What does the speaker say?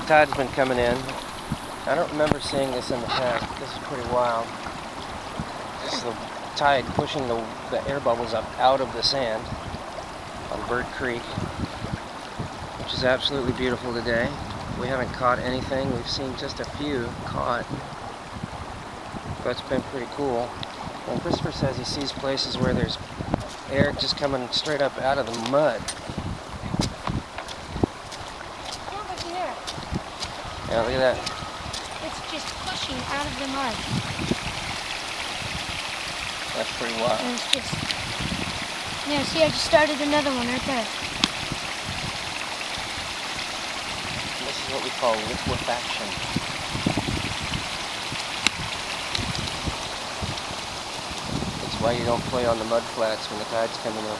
tide's been coming in. I don't remember seeing this in the past, but this is pretty wild. This is the tide pushing the air bubbles up out of the sand on Bird Creek, which is absolutely beautiful today. We haven't caught anything. We've seen just a few caught, but it's been pretty cool. And Christopher says he sees places where there's air just coming straight up out of the mud. Yeah, look at that. It's just pushing out of the mud. That's pretty wild. And it's just... Yeah, see, I just started another one right there. This is what we call liquefaction. That's why you don't play on the mud flats when the tide's coming in.